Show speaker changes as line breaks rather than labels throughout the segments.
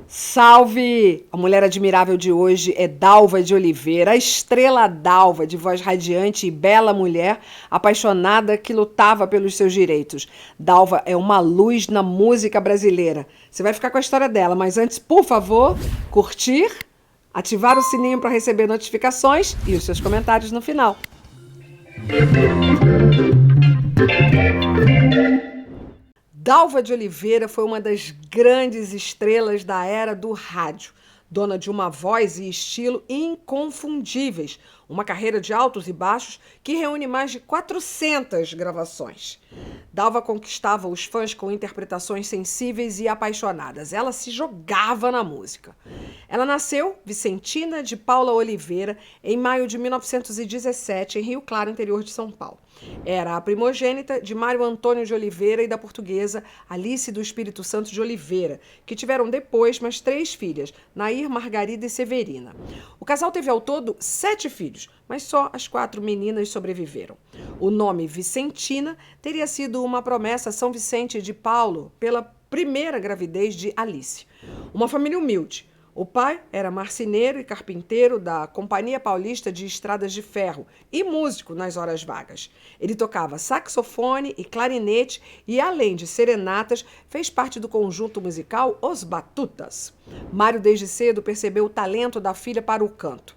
Salve! A mulher admirável de hoje é Dalva de Oliveira, a estrela Dalva, de voz radiante e bela mulher, apaixonada que lutava pelos seus direitos. Dalva é uma luz na música brasileira. Você vai ficar com a história dela, mas antes, por favor, curtir, ativar o sininho para receber notificações e os seus comentários no final. Dalva de Oliveira foi uma das grandes estrelas da era do rádio, dona de uma voz e estilo inconfundíveis, uma carreira de altos e baixos que reúne mais de 400 gravações. Dalva conquistava os fãs com interpretações sensíveis e apaixonadas. Ela se jogava na música. Ela nasceu Vicentina de Paula Oliveira em maio de 1917, em Rio Claro, interior de São Paulo. Era a primogênita de Mário Antônio de Oliveira e da portuguesa Alice do Espírito Santo de Oliveira, que tiveram depois mais 3 filhas, Nair, Margarida e Severina. O casal teve ao todo 7 filhos, mas só as 4 meninas sobreviveram. O nome Vicentina teria sido uma promessa a São Vicente de Paulo pela primeira gravidez de Alice. Uma família humilde. O pai era marceneiro e carpinteiro da Companhia Paulista de Estradas de Ferro e músico nas horas vagas. Ele tocava saxofone e clarinete e, além de serenatas, fez parte do conjunto musical Os Batutas. Mário, desde cedo, percebeu o talento da filha para o canto.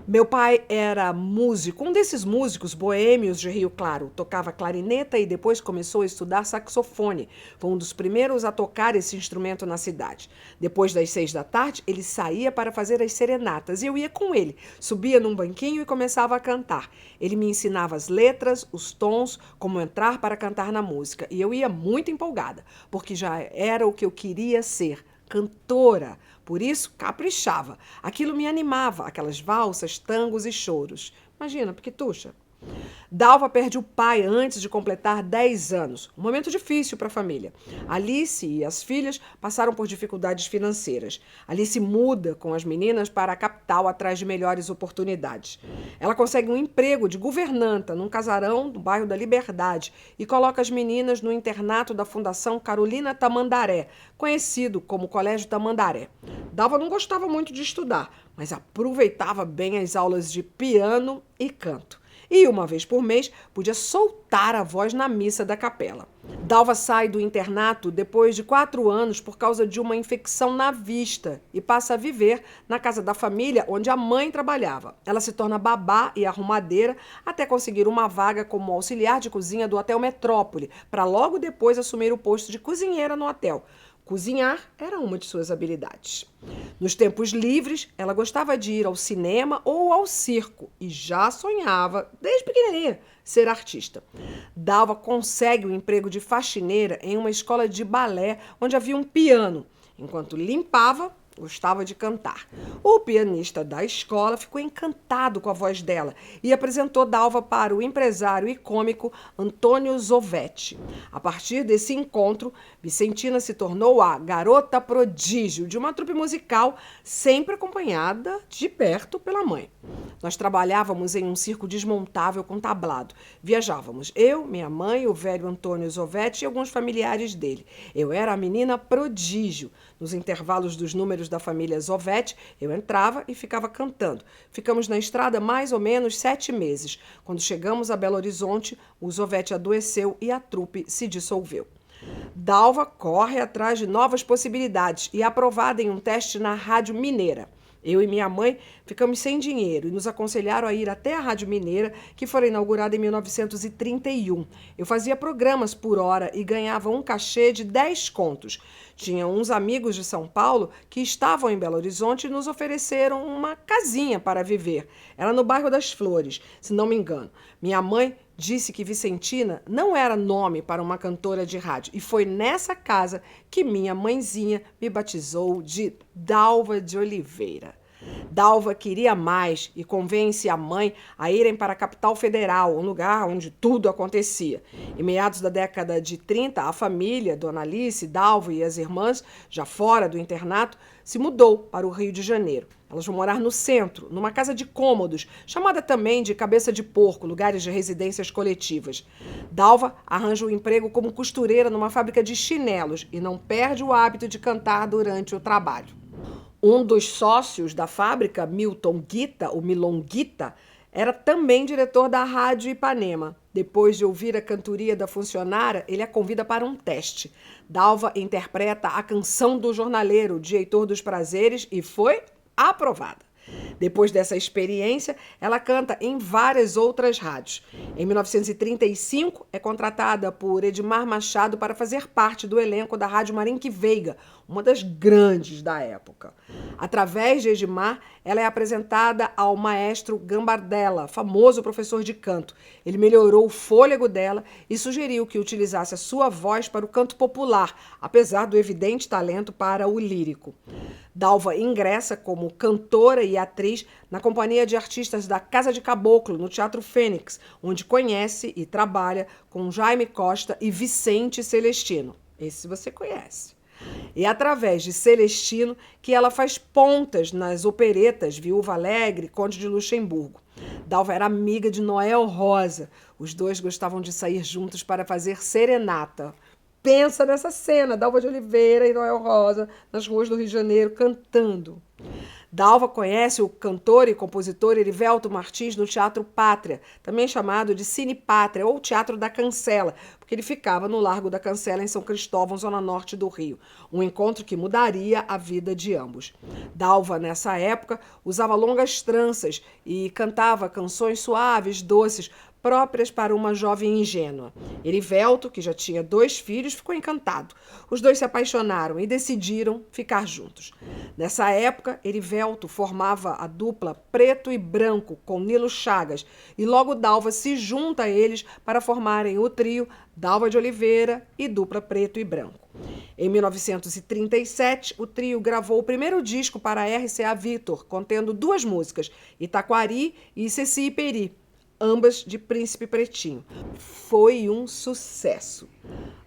Meu pai era músico, um desses músicos boêmios de Rio Claro. Tocava clarineta e depois começou a estudar saxofone. Foi um dos primeiros a tocar esse instrumento na cidade. Depois das 6 da tarde, ele saía para fazer as serenatas e eu ia com ele. Subia num banquinho e começava a cantar. Ele me ensinava as letras, os tons, como entrar para cantar na música. E eu ia muito empolgada, porque já era o que eu queria ser, cantora. Por isso, caprichava. Aquilo me animava, aquelas valsas, tangos e choros. Imagina, Piquetuxa. Dalva perde o pai antes de completar 10 anos. Um momento difícil para a família. Alice e as filhas passaram por dificuldades financeiras. Alice muda com as meninas para a capital atrás de melhores oportunidades. Ela consegue um emprego de governanta num casarão no bairro da Liberdade e coloca as meninas no internato da Fundação Carolina Tamandaré, conhecido como Colégio Tamandaré. Dalva não gostava muito de estudar, mas aproveitava bem as aulas de piano e canto. E, uma vez por mês, podia soltar a voz na missa da capela. Dalva sai do internato depois de 4 anos por causa de uma infecção na vista e passa a viver na casa da família onde a mãe trabalhava. Ela se torna babá e arrumadeira até conseguir uma vaga como auxiliar de cozinha do Hotel Metrópole, para logo depois assumir o posto de cozinheira no hotel. Cozinhar era uma de suas habilidades. Nos tempos livres, ela gostava de ir ao cinema ou ao circo e já sonhava, desde pequenininha, ser artista. Dalva consegue um emprego de faxineira em uma escola de balé onde havia um piano. Enquanto limpava, gostava de cantar. O pianista da escola ficou encantado com a voz dela e apresentou Dalva para o empresário e cômico Antônio Zovetti. A partir desse encontro, Vicentina se tornou a garota prodígio de uma trupe musical, sempre acompanhada de perto pela mãe. Nós trabalhávamos em um circo desmontável com tablado. Viajávamos eu, minha mãe, o velho Antônio Zovetti e alguns familiares dele. Eu era a menina prodígio. Nos intervalos dos números da família Zovetti, eu entrava e ficava cantando. Ficamos na estrada mais ou menos 7 meses. Quando chegamos a Belo Horizonte, o Zovetti adoeceu e a trupe se dissolveu. Dalva corre atrás de novas possibilidades e é aprovada em um teste na Rádio Mineira. Eu e minha mãe ficamos sem dinheiro e nos aconselharam a ir até a Rádio Mineira, que foi inaugurada em 1931. Eu fazia programas por hora e ganhava um cachê de 10 contos. Tinha uns amigos de São Paulo que estavam em Belo Horizonte e nos ofereceram uma casinha para viver. Era no bairro das Flores, se não me engano. Minha mãe disse que Vicentina não era nome para uma cantora de rádio. E foi nessa casa que minha mãezinha me batizou de Dalva de Oliveira. Dalva queria mais e convence a mãe a irem para a capital federal, um lugar onde tudo acontecia. Em meados da década de 30, a família, Dona Alice, Dalva e as irmãs, já fora do internato, se mudou para o Rio de Janeiro. Elas vão morar no centro, numa casa de cômodos, chamada também de Cabeça de Porco, lugares de residências coletivas. Dalva arranja um emprego como costureira numa fábrica de chinelos e não perde o hábito de cantar durante o trabalho. Um dos sócios da fábrica, Milton Guita, o Milonguita, era também diretor da Rádio Ipanema. Depois de ouvir a cantoria da funcionária, ele a convida para um teste. Dalva interpreta a canção do jornaleiro, de Heitor dos Prazeres, e foi aprovada. Depois dessa experiência, ela canta em várias outras rádios. Em 1935, é contratada por Edmar Machado para fazer parte do elenco da Rádio Marinque Veiga, uma das grandes da época. Através de Edmar, ela é apresentada ao maestro Gambardella, famoso professor de canto. Ele melhorou o fôlego dela e sugeriu que utilizasse a sua voz para o canto popular, apesar do evidente talento para o lírico. Dalva ingressa como cantora e atriz na companhia de artistas da Casa de Caboclo, no Teatro Fênix, onde conhece e trabalha com Jaime Costa e Vicente Celestino. Esse você conhece. E é através de Celestino que ela faz pontas nas operetas Viúva Alegre e Conde de Luxemburgo. Dalva era amiga de Noel Rosa. Os dois gostavam de sair juntos para fazer serenata. Pensa nessa cena, Dalva de Oliveira e Noel Rosa nas ruas do Rio de Janeiro cantando. Dalva conhece o cantor e compositor Erivelto Martins no Teatro Pátria, também chamado de Cine Pátria ou Teatro da Cancela, porque ele ficava no Largo da Cancela, em São Cristóvão, zona norte do Rio. Um encontro que mudaria a vida de ambos. Dalva, nessa época, usava longas tranças e cantava canções suaves, doces, próprias para uma jovem ingênua. Erivelto, que já tinha 2 filhos, ficou encantado. Os dois se apaixonaram e decidiram ficar juntos. Nessa época, Erivelto formava a dupla Preto e Branco com Nilo Chagas e logo Dalva se junta a eles para formarem o trio Dalva de Oliveira e dupla Preto e Branco. Em 1937, o trio gravou o primeiro disco para a RCA Victor, contendo 2 músicas, Itaquari e Ceci e Peri, ambas de Príncipe Pretinho. Foi um sucesso.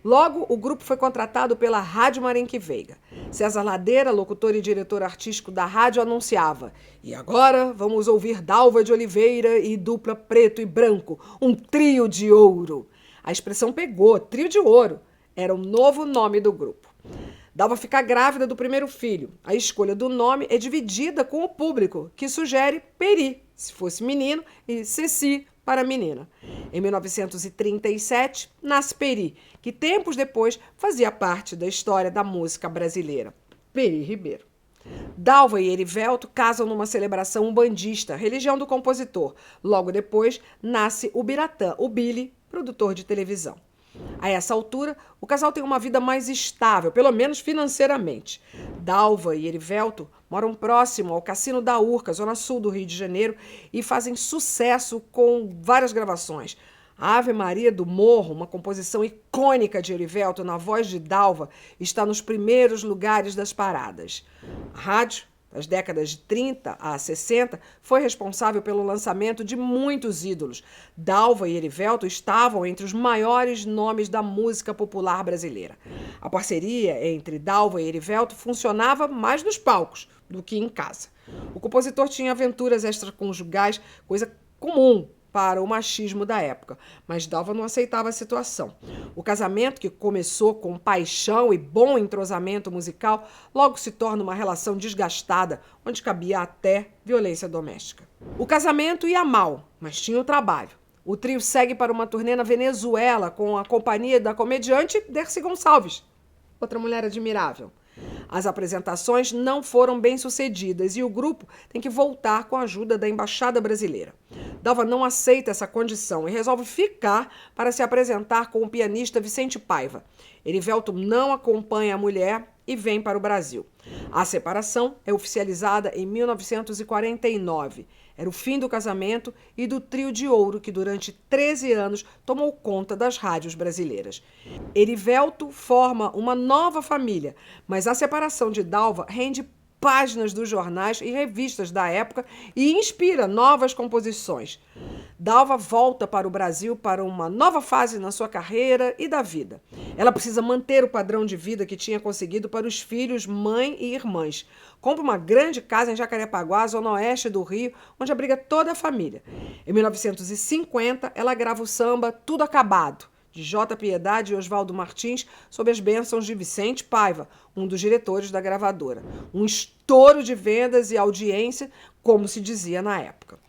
Logo, o grupo foi contratado pela Rádio Marinque Veiga. César Ladeira, locutor e diretor artístico da rádio, anunciava: "E agora vamos ouvir Dalva de Oliveira e dupla Preto e Branco, um trio de ouro." A expressão pegou, trio de ouro. Era o novo nome do grupo. Dalva fica grávida do primeiro filho. A escolha do nome é dividida com o público, que sugere Peri, se fosse menino, e Ceci para menina. Em 1937, nasce Peri, que tempos depois fazia parte da história da música brasileira. Peri Ribeiro. Dalva e Erivelto casam numa celebração umbandista, religião do compositor. Logo depois, nasce o Biratã, o Billy, produtor de televisão. A essa altura, o casal tem uma vida mais estável, pelo menos financeiramente. Dalva e Erivelto moram próximo ao Cassino da Urca, zona sul do Rio de Janeiro, e fazem sucesso com várias gravações. A Ave Maria do Morro, uma composição icônica de Erivelto na voz de Dalva, está nos primeiros lugares das paradas. A rádio, das décadas de 30 a 60, foi responsável pelo lançamento de muitos ídolos. Dalva e Erivelto estavam entre os maiores nomes da música popular brasileira. A parceria entre Dalva e Erivelto funcionava mais nos palcos do que em casa. O compositor tinha aventuras extraconjugais, coisa comum para o machismo da época, mas Dalva não aceitava a situação. O casamento, que começou com paixão e bom entrosamento musical, logo se torna uma relação desgastada, onde cabia até violência doméstica. O casamento ia mal, mas tinha o trabalho. O trio segue para uma turnê na Venezuela com a companhia da comediante Dercy Gonçalves, outra mulher admirável. As apresentações não foram bem-sucedidas e o grupo tem que voltar com a ajuda da Embaixada Brasileira. Dalva não aceita essa condição e resolve ficar para se apresentar com o pianista Vicente Paiva. Erivelto não acompanha a mulher e vem para o Brasil. A separação é oficializada em 1949. Era o fim do casamento e do trio de ouro que durante 13 anos tomou conta das rádios brasileiras. Erivelto forma uma nova família, mas a separação de Dalva rende páginas dos jornais e revistas da época e inspira novas composições. Dalva volta para o Brasil para uma nova fase na sua carreira e da vida. Ela precisa manter o padrão de vida que tinha conseguido para os filhos, mãe e irmãs. Compra uma grande casa em Jacarepaguá, zona oeste do Rio, onde abriga toda a família. Em 1950, ela grava o samba Tudo Acabado, de J. Piedade e Oswaldo Martins, sob as bênçãos de Vicente Paiva, um dos diretores da gravadora. Um estouro de vendas e audiência, como se dizia na época.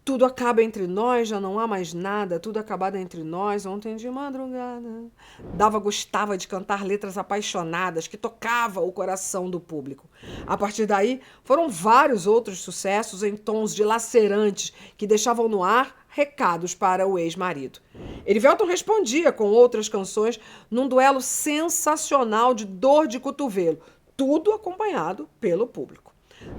Tudo acaba entre nós, já não há mais nada, tudo acabado entre nós, ontem de madrugada. Dalva gostava de cantar letras apaixonadas que tocavam o coração do público. A partir daí, foram vários outros sucessos em tons dilacerantes que deixavam no ar recados para o ex-marido. Erivelton respondia com outras canções num duelo sensacional de dor de cotovelo, tudo acompanhado pelo público.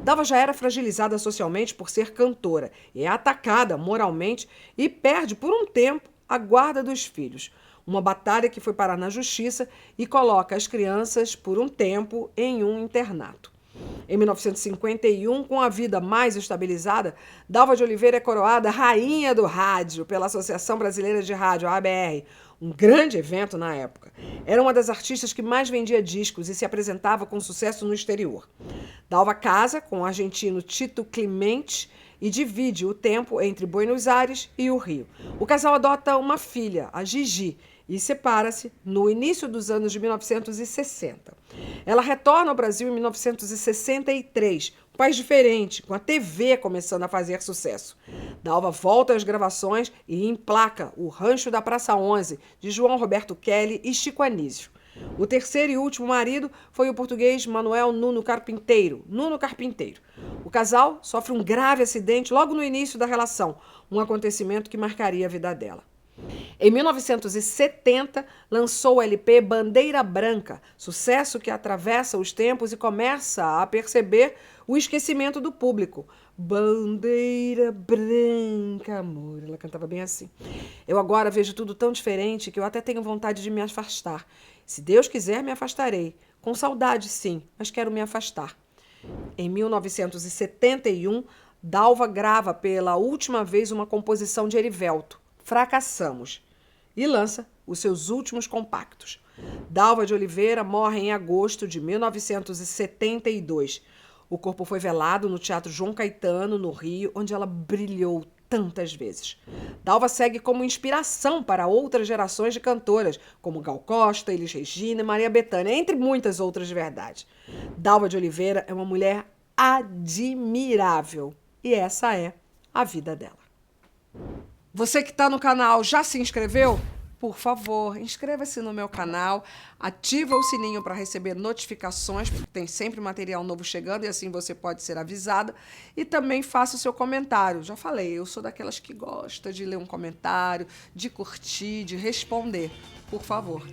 Dalva já era fragilizada socialmente por ser cantora, é atacada moralmente e perde por um tempo a guarda dos filhos. Uma batalha que foi parar na justiça e coloca as crianças por um tempo em um internato. Em 1951, com a vida mais estabilizada, Dalva de Oliveira é coroada Rainha do Rádio pela Associação Brasileira de Rádio, a ABR, um grande evento na época. Era uma das artistas que mais vendia discos e se apresentava com sucesso no exterior. Dalva casa com o argentino Tito Clemente e divide o tempo entre Buenos Aires e o Rio. O casal adota uma filha, a Gigi, e separa-se no início dos anos de 1960. Ela retorna ao Brasil em 1963, um país diferente, com a TV começando a fazer sucesso. Dalva volta às gravações e emplaca O Rancho da Praça 11, de João Roberto Kelly e Chico Anísio. O terceiro e último marido foi o português Manuel Nuno Carpinteiro. O casal sofre um grave acidente logo no início da relação, um acontecimento que marcaria a vida dela. Em 1970, lançou o LP Bandeira Branca, sucesso que atravessa os tempos e começa a perceber o esquecimento do público. Bandeira branca, amor. Ela cantava bem assim. Eu agora vejo tudo tão diferente que eu até tenho vontade de me afastar. Se Deus quiser, me afastarei. Com saudade, sim, mas quero me afastar. Em 1971, Dalva grava pela última vez uma composição de Erivelton, Fracassamos, e lança os seus últimos compactos. Dalva de Oliveira morre em agosto de 1972. O corpo foi velado no Teatro João Caetano, no Rio, onde ela brilhou tantas vezes. Dalva segue como inspiração para outras gerações de cantoras, como Gal Costa, Elis Regina e Maria Bethânia, entre muitas outras de verdade. Dalva de Oliveira é uma mulher admirável e essa é a vida dela. Você que está no canal já se inscreveu? Por favor, inscreva-se no meu canal, ativa o sininho para receber notificações, porque tem sempre material novo chegando e assim você pode ser avisada. E também faça o seu comentário. Já falei, eu sou daquelas que gosta de ler um comentário, de curtir, de responder. Por favor.